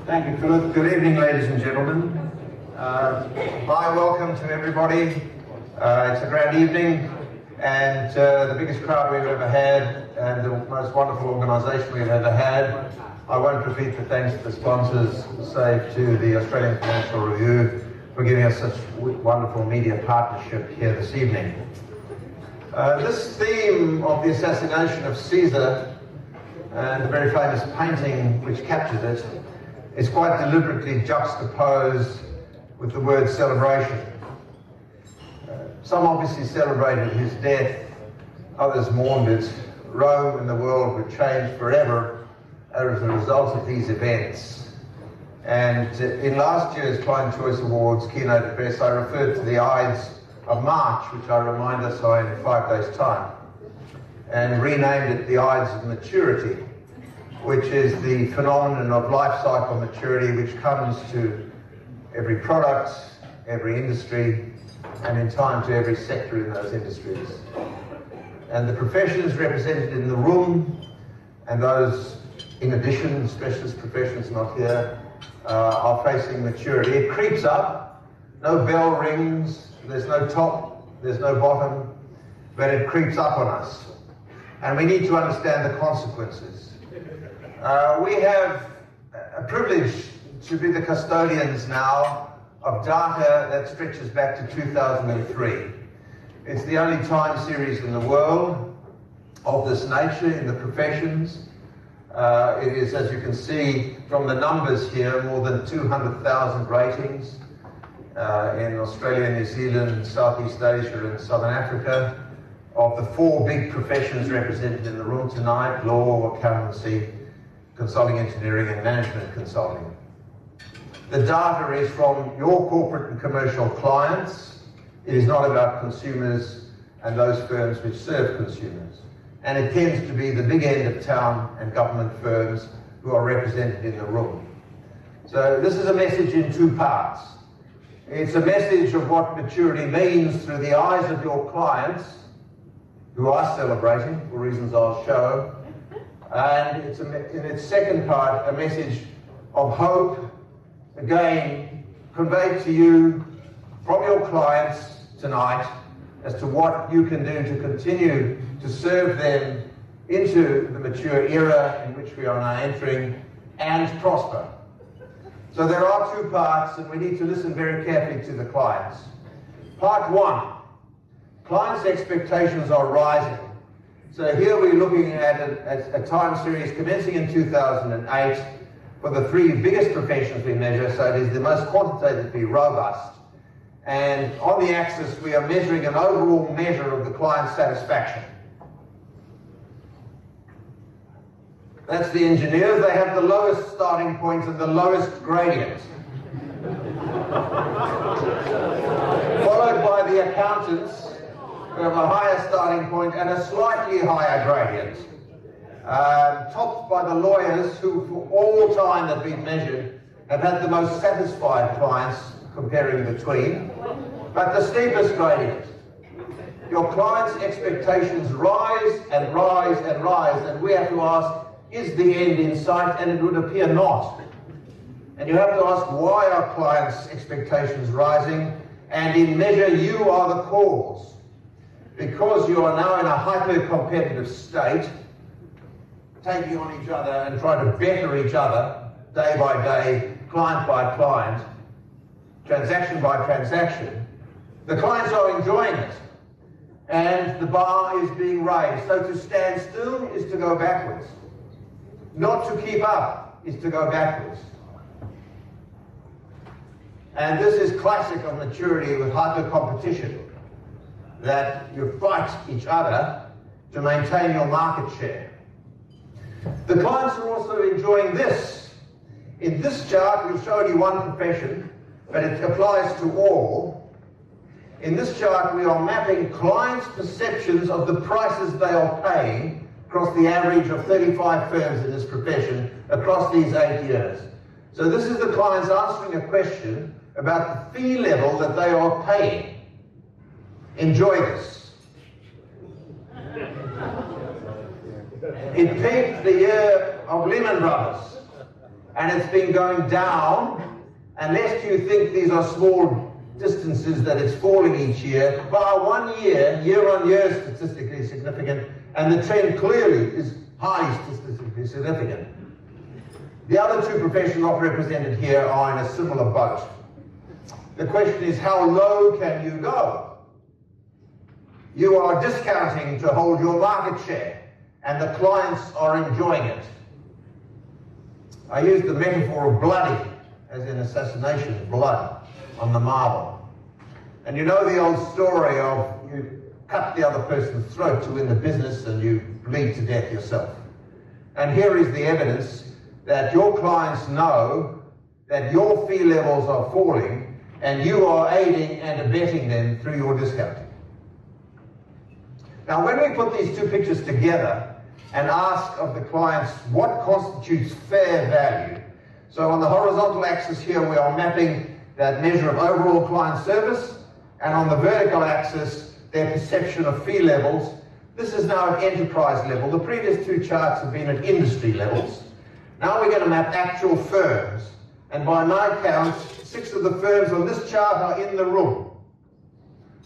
Thank you, Philip. Good evening, ladies and gentlemen. My welcome to everybody. It's a grand evening, and the biggest crowd we've ever had, and the most wonderful organisation we've ever had. I won't repeat the thanks to the sponsors, save to the Australian Financial Review for giving us such wonderful media partnership here this evening. This theme of the assassination of Caesar and the very famous painting which captures it is quite deliberately juxtaposed with the word celebration. Some obviously celebrated his death, others mourned it. Rome and the world would change forever as a result of these events. And in last year's Client Choice Awards Keynote address, I referred to the Ides of March, which I remind us are in 5 days' time, and renamed it the Ides of Maturity, which is the phenomenon of life cycle maturity which comes to every product, every industry, and in time to every sector in those industries. And the professions represented in the room, and those in addition, specialist professions not here, are facing maturity. It creeps up, no bell rings, there's no top, there's no bottom, but it creeps up on us. And we need to understand the consequences. We have a privilege to be the custodians now of data that stretches back to 2003. It's the only time series in the world of this nature in the professions. It is, as you can see from the numbers here, more than 200,000 ratings in Australia, New Zealand, Southeast Asia and Southern Africa. Of the 4 big professions represented in the room tonight: law, accountancy, consulting engineering and management consulting. The data is from your corporate and commercial clients. It is not about consumers and those firms which serve consumers. And it tends to be the big end of town and government firms who are represented in the room. So this is a message in 2 parts. It's a message of what maturity means through the eyes of your clients, who are celebrating for reasons I'll show. And it's in its second part, a message of hope, again, conveyed to you from your clients tonight as to what you can do to continue to serve them into the mature era in which we are now entering and prosper. So there are 2 parts, and we need to listen very carefully to the clients. Part 1, clients' expectations are rising. So here we're looking at a time series commencing in 2008 for the 3 biggest professions we measure, so it is the most quantitatively robust. And on the axis we are measuring an overall measure of the client's satisfaction. That's the engineers. They have the lowest starting point and the lowest gradient. Followed by the accountants, who have a higher starting point and a slightly higher gradient. Topped by the lawyers, who for all time that we've measured have had the most satisfied clients comparing between, but the steepest gradient. Your clients' expectations rise and rise and rise, and we have to ask, is the end in sight? And it would appear not. And you have to ask, why are clients' expectations rising? And in measure, you are the cause. Because you are now in a hyper-competitive state, taking on each other and trying to better each other day by day, client by client, transaction by transaction, the clients are enjoying it. And the bar is being raised. So to stand still is to go backwards. Not to keep up is to go backwards. And this is classic of maturity with hyper-competition, that you fight each other to maintain your market share. The clients are also enjoying this. In this chart, we've shown you 1 profession, but it applies to all. In this chart, we are mapping clients' perceptions of the prices they are paying across the average of 35 firms in this profession across these 8 years. So this is the clients answering a question about the fee level that they are paying. Enjoy this. It peaked the year of Lehman Brothers and it's been going down, unless you think these are small distances that it's falling each year, by 1 year, year-on-year statistically significant, and the trend clearly is highly statistically significant. The other two professions not represented here are in a similar boat. The question is, how low can you go? You are discounting to hold your market share, and the clients are enjoying it. I used the metaphor of bloody, as in assassination, blood on the marble. And you know the old story of you cut the other person's throat to win the business and you bleed to death yourself. And here is the evidence that your clients know that your fee levels are falling and you are aiding and abetting them through your discounting. Now, when we put these two pictures together and ask of the clients what constitutes fair value, so on the horizontal axis here we are mapping that measure of overall client service, and on the vertical axis their perception of fee levels. This is now at enterprise level. The previous two charts have been at industry levels. Now we're going to map actual firms, and by my count, 6 of the firms on this chart are in the room.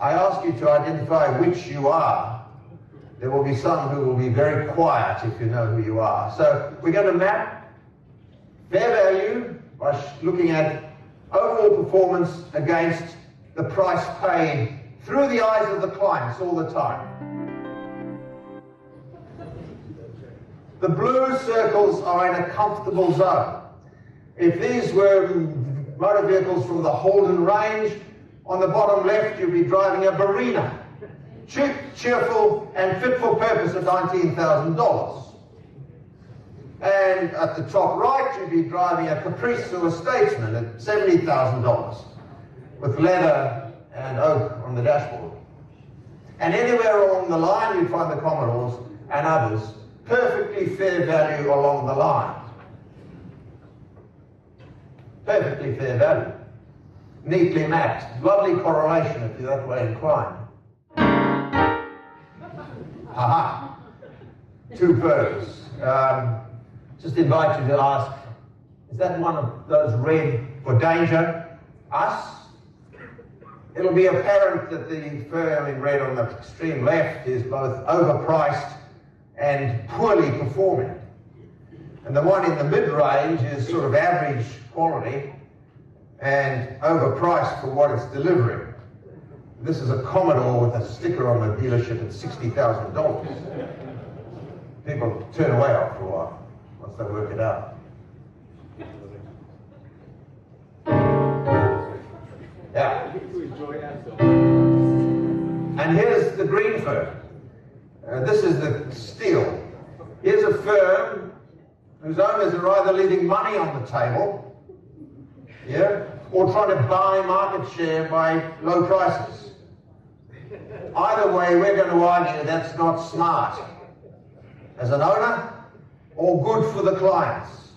I ask you to identify which you are. There will be some who will be very quiet if you know who you are. So we're going to map fair value by looking at overall performance against the price paid through the eyes of the clients all the time. The blue circles are in a comfortable zone. If these were motor vehicles from the Holden range, on the bottom left you'd be driving a Barina. Cheap, cheerful, and fit for purpose at $19,000. And at the top right you'd be driving a Caprice or a Statesman at $70,000 with leather and oak on the dashboard. And anywhere along the line you'd find the Commodores and others. Perfectly fair value along the line. Perfectly fair value. Neatly mapped. Lovely correlation if you're that way inclined. Aha. Two firms. Just invite you to ask, is that one of those red for danger? Us? It'll be apparent that the firm in red on the extreme left is both overpriced and poorly performing. And the one in the mid-range is sort of average quality and overpriced for what it's delivering. This is a Commodore with a sticker on the dealership at $60,000. People turn away after a while once they work it out. Yeah. And here's the green firm. This is the steel. Here's a firm whose owners are either leaving money on the table, yeah, or trying to buy market share by low prices. Either way, we're going to argue that's not smart as an owner or good for the clients.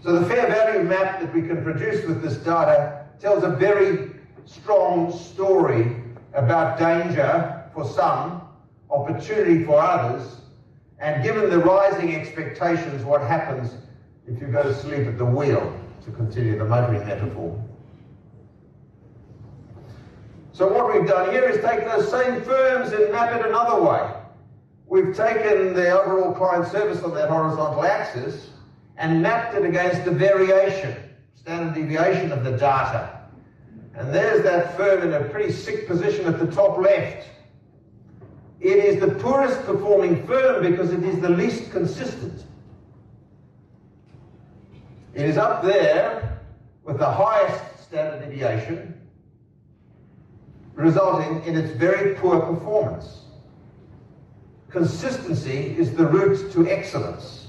So the fair value map that we can produce with this data tells a very strong story about danger for some, opportunity for others, and given the rising expectations, what happens if you go to sleep at the wheel, to continue the motoring metaphor. So what we've done here is take those same firms and map it another way. We've taken the overall client service on that horizontal axis and mapped it against the variation, standard deviation of the data. And there's that firm in a pretty sick position at the top left. It is the poorest performing firm because it is the least consistent. It is up there with the highest standard deviation, resulting in its very poor performance. Consistency is the route to excellence.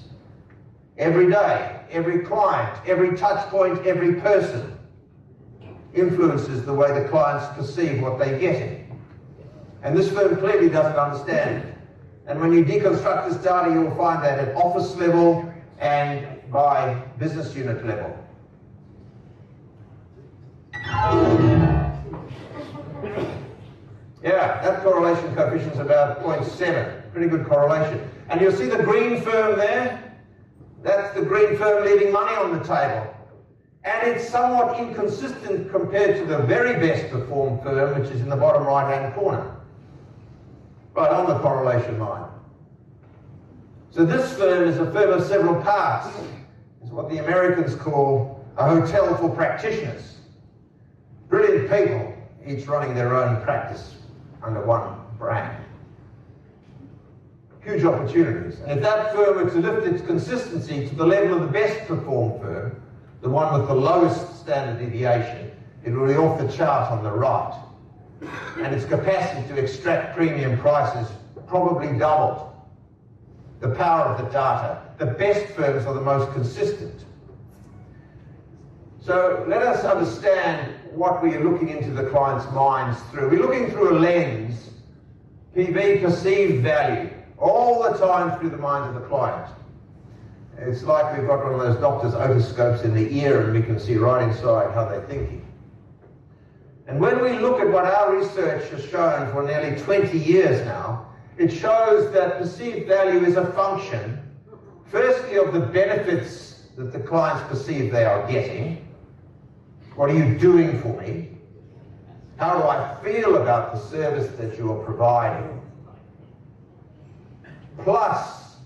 Every day, every client, every touch point, every person influences the way the clients perceive what they're getting. And this firm clearly doesn't understand it. And when you deconstruct this data, you'll find that at office level and by business unit level. Yeah, that correlation coefficient is about 0.7. Pretty good correlation. And you'll see the green firm there. That's the green firm leaving money on the table. And it's somewhat inconsistent compared to the very best performed firm, which is in the bottom right-hand corner, right on the correlation line. So this firm is a firm of several parts. It's what the Americans call a hotel for practitioners. Brilliant people, each running their own practice under one brand. Huge opportunities. And if that firm were to lift its consistency to the level of the best performed firm, the one with the lowest standard deviation, it will be off the chart on the right. And its capacity to extract premium prices probably doubled. The power of the data. The best firms are the most consistent. So let us understand what we are looking into the client's minds through. We're looking through a lens, PV, perceived value, all the time through the mind of the client. It's like we've got one of those doctor's otoscopes in the ear and we can see right inside how they're thinking. And when we look at what our research has shown for nearly 20 years now, it shows that perceived value is a function, firstly, of the benefits that the clients perceive they are getting. What are you doing for me? How do I feel about the service that you are providing? Plus,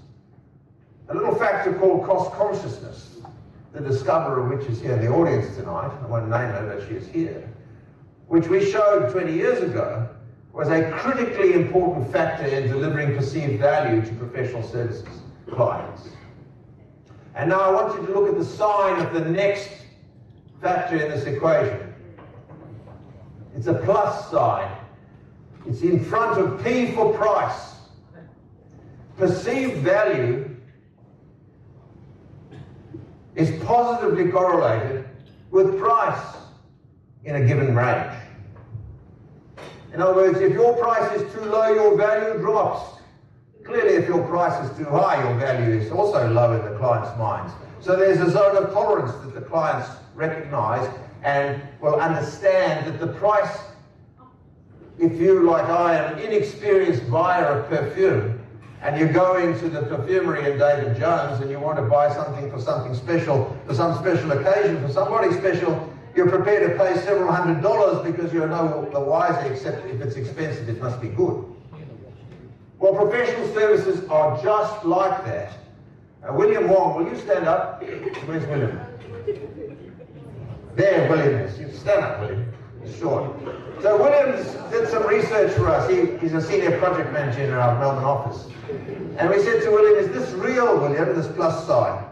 a little factor called cost consciousness, the discoverer of which is here in the audience tonight. I won't name her, but she is here, which we showed 20 years ago was a critically important factor in delivering perceived value to professional services clients. And now I want you to look at the sign of the next factor in this equation. It's a plus sign. It's in front of P for price. Perceived value is positively correlated with price in a given range. In other words, if your price is too low, your value drops. Clearly, if your price is too high, your value is also low in the client's minds. So there's a zone of tolerance that the clients recognize and will understand that the price, if you, like I am, inexperienced buyer of perfume, and you go into the perfumery in David Jones and you want to buy something for something special, for some special occasion, for somebody special, you're prepared to pay several $100s because you're no the wiser, except if it's expensive, it must be good. Well, professional services are just like that. William Wong, will you stand up? Where's William? There, William is. You stand up, William. He's short. So William did some research for us. He's a senior project manager in our Melbourne office. And we said to William, is this real, William, this plus sign?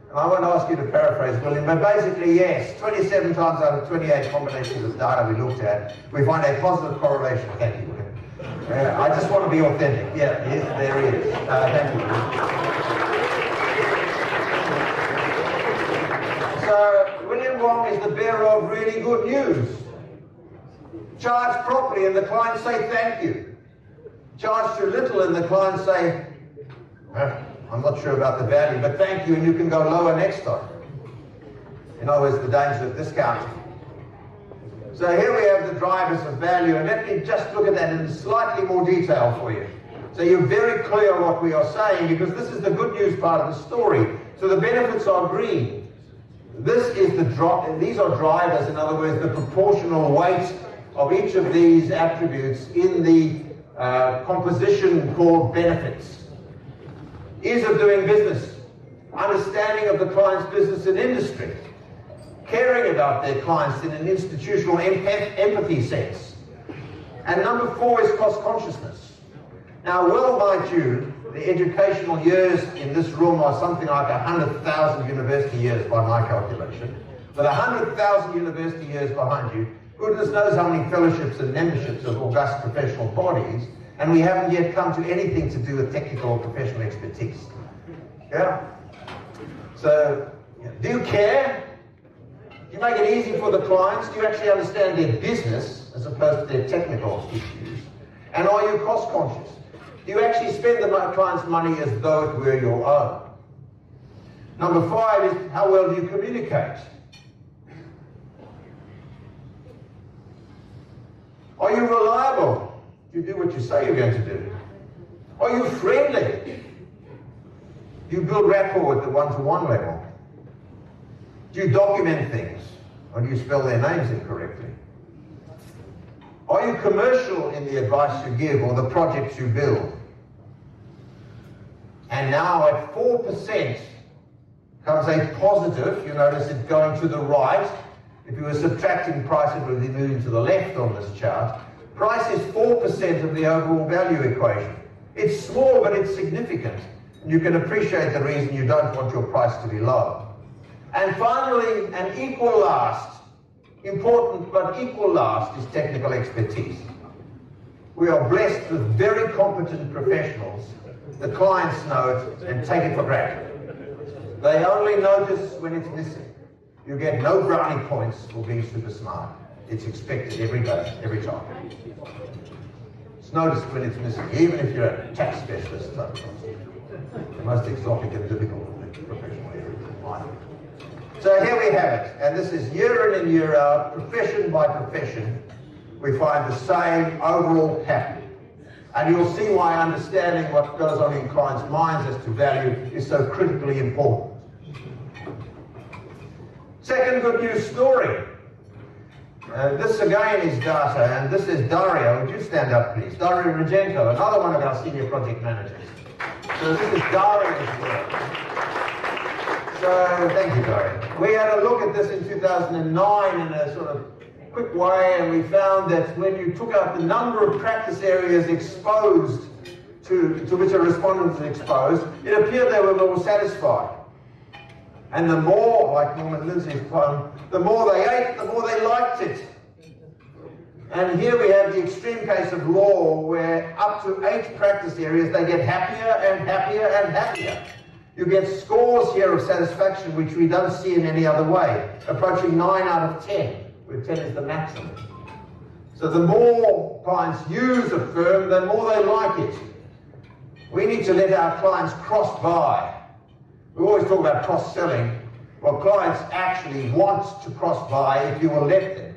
And I won't ask you to paraphrase, William, but basically, yes. 27 times out of 28 combinations of data we looked at, we find a positive correlation. Thank you, William. I just want to be authentic. Yeah, yes, there he is. Thank you, William. So, William Wong is the bearer of really good news. Charge properly and the clients say thank you. Charge too little and the clients say, I'm not sure about the value, but thank you, and you can go lower next time. In other words, the danger of discounting. So here we have the drivers of value, and let me just look at that in slightly more detail for you. So you're very clear what we are saying, because this is the good news part of the story. So the benefits are green. This is these are drivers, in other words, the proportional weight of each of these attributes in the composition called benefits. Ease of doing business, understanding of the client's business and industry, caring about their clients in an institutional empathy sense. And number 4 is cost consciousness. Now, well, mind you, the educational years in this room are something like 100,000 university years by my calculation. With 100,000 university years behind you, goodness knows how many fellowships and memberships of august professional bodies, and we haven't yet come to anything to do with technical or professional expertise. Yeah? So, do you care? Do you make it easy for the clients? Do you actually understand their business as opposed to their technical issues? And are you cost conscious? Do you actually spend the client's money as though it were your own? Number 5 is, how well do you communicate? Are you reliable? Do you do what you say you're going to do? Are you friendly? Do you build rapport at the one-to-one level? Do you document things? Or do you spell their names incorrectly? Are you commercial in the advice you give or the projects you build? And now at 4% comes a positive. You notice it going to the right. If you were subtracting price, it would be moving to the left on this chart. Price is 4% of the overall value equation. It's small, but it's significant. And you can appreciate the reason you don't want your price to be low. And finally, an equal last, important but equal last, is technical expertise. We are blessed with very competent professionals. The clients know it and take it for granted. They only notice when it's missing. You get no brownie points for being super smart. It's expected every day, every time. It's noticed when it's missing, even if you're a tax specialist. The most exotic and difficult professional area in life. So here we have it, and this is year in and year out, profession by profession, we find the same overall pattern. And you'll see why understanding what goes on in clients' minds as to value is so critically important. Second good news story. This again is data, and this is Dario. Would you stand up, please? Dario Regenko, another one of our senior project managers. So this is Dario's work. So thank you, Dario. We had a look at this in 2009 in a sort of quick way, and we found that when you took out the number of practice areas exposed to which a respondent was exposed, it appeared they were more satisfied. And the more, like Norman Lindsay's poem, the more they ate, the more they liked it. And here we have the extreme case of law, where up to 8 practice areas, they get happier and happier and happier. You get scores here of satisfaction, which we don't see in any other way, approaching 9 out of 10, where 10 is the maximum. So the more clients use a firm, the more they like it. We need to let our clients cross-buy. We always talk about cross-selling. Well, clients actually want to cross-buy if you will let them.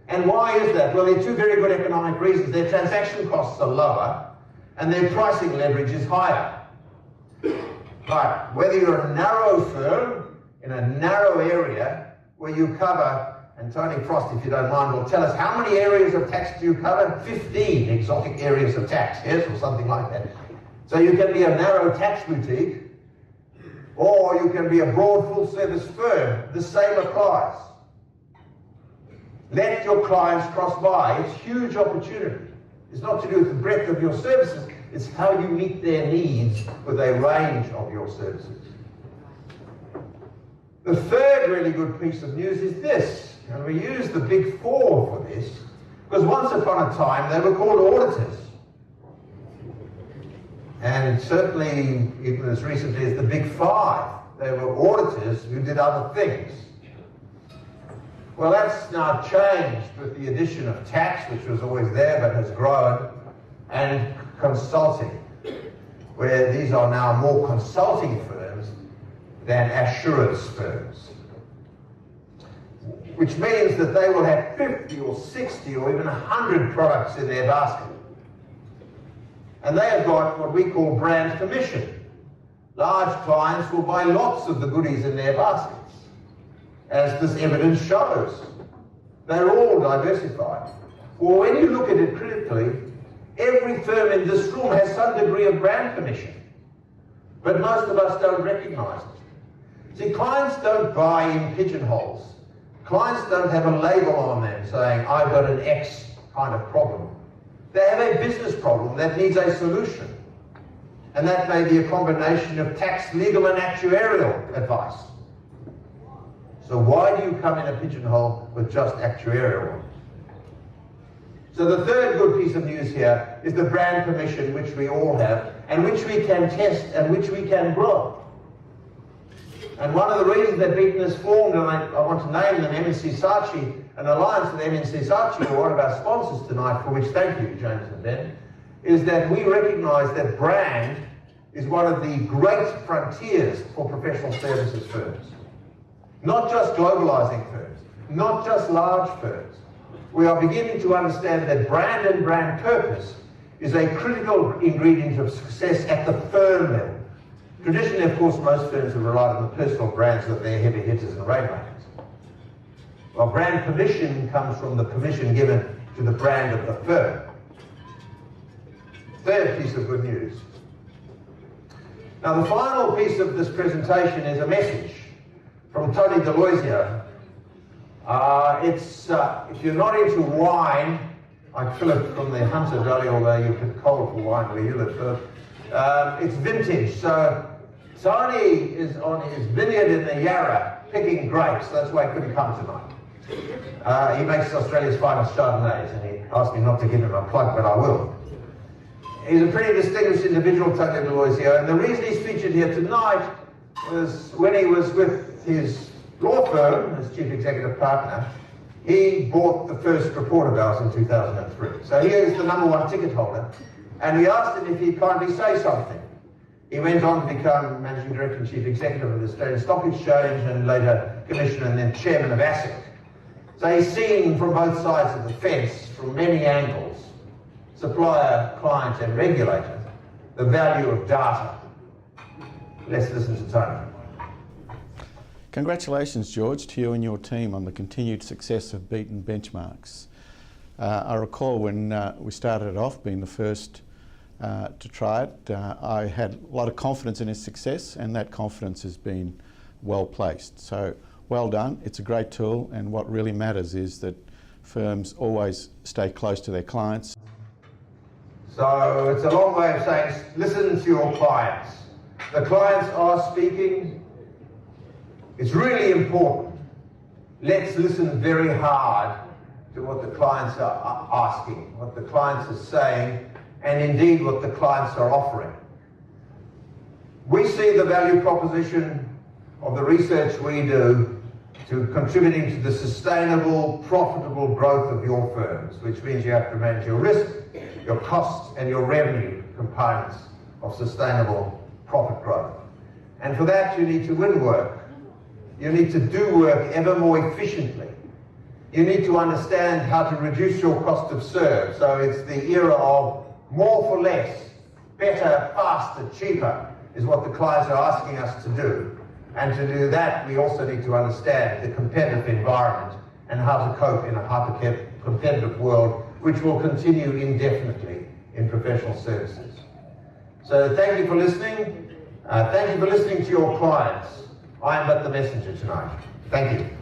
And why is that? Well, there are 2 very good economic reasons. Their transaction costs are lower, and their pricing leverage is higher. But whether you're a narrow firm in a narrow area where you cover, and Tony Frost, if you don't mind, will tell us how many areas of tax do you cover? 15 exotic areas of tax, yes, or something like that. So you can be a narrow tax boutique, or you can be a broad full-service firm. The same applies. Let your clients cross-buy. It's a huge opportunity. It's not to do with the breadth of your services, it's how you meet their needs with a range of your services. The third really good piece of news is this, and we use the big 4 for this, because once upon a time they were called auditors. And certainly, even as recently as the big 5, they were auditors who did other things. Well, that's now changed with the addition of tax, which was always there but has grown, and consulting, where these are now more consulting firms than assurance firms. Which means that they will have 50 or 60 or even 100 products in their basket. And they have got what we call brand permission. Large clients will buy lots of the goodies in their baskets, as this evidence shows. They're all diversified. Well, when you look at it critically, every firm in this room has some degree of brand permission, but most of us don't recognize it. See, clients don't buy in pigeonholes. Clients don't have a label on them saying, I've got an X kind of problem. They have a business problem that needs a solution. And that may be a combination of tax, legal, and actuarial advice. So why do you come in a pigeonhole with just actuarial? So the third good piece of news here is the brand permission, which we all have, and which we can test, and which we can grow. And one of the reasons that Beaton has formed, and I want to name them, MNC Saatchi, an alliance with MNC Saatchi, who are one of our sponsors tonight, for which thank you, James and Ben, is that we recognize that brand is one of the great frontiers for professional services firms. Not just globalizing firms, not just large firms. We are beginning to understand that brand and brand purpose is a critical ingredient of success at the firm level. Traditionally, of course, most firms have relied on the personal brands of their heavy hitters and rainmakers. Well, brand permission comes from the permission given to the brand of the firm. Third piece of good news. Now, the final piece of this presentation is a message from Tony Delosio. If you're not into wine, I fill it from the Hunter Valley, although you can cold for wine where you live, but it's vintage. So Tony is on his vineyard in the Yarra picking grapes. That's why he couldn't come tonight. He makes Australia's finest Chardonnays, and he asked me not to give him a plug, but I will. He's a pretty distinguished individual, Tony Delosio, and the reason he's featured here tonight was when he was with his law firm as chief executive partner, he bought the first report of ours in 2003. So he is the #1 ticket holder, and we asked him if he'd kindly say something. He went on to become managing director and chief executive of the Australian Stock Exchange, and later commissioner and then chairman of ASIC. So he's seen from both sides of the fence, from many angles, supplier, client and regulator, the value of data. Let's listen to Tony. Congratulations, George, to you and your team on the continued success of Beaton benchmarks. I recall when we started it off, being the first to try it, I had a lot of confidence in its success, and that confidence has been well placed. So well done, it's a great tool, and what really matters is that firms always stay close to their clients. So it's a long way of saying, listen to your clients. The clients are speaking. It's really important. Let's listen very hard to what the clients are asking, what the clients are saying, and indeed what the clients are offering. We see the value proposition of the research we do to contributing to the sustainable, profitable growth of your firms, which means you have to manage your risk, your costs, and your revenue components of sustainable profit growth. And for that, you need to win work. You need to do work ever more efficiently. You need to understand how to reduce your cost of serve. So it's the era of more for less, better, faster, cheaper, is what the clients are asking us to do. And to do that, we also need to understand the competitive environment and how to cope in a hyper-competitive world, which will continue indefinitely in professional services. So thank you for listening. Thank you for listening to your clients. I am but the messenger tonight. Thank you.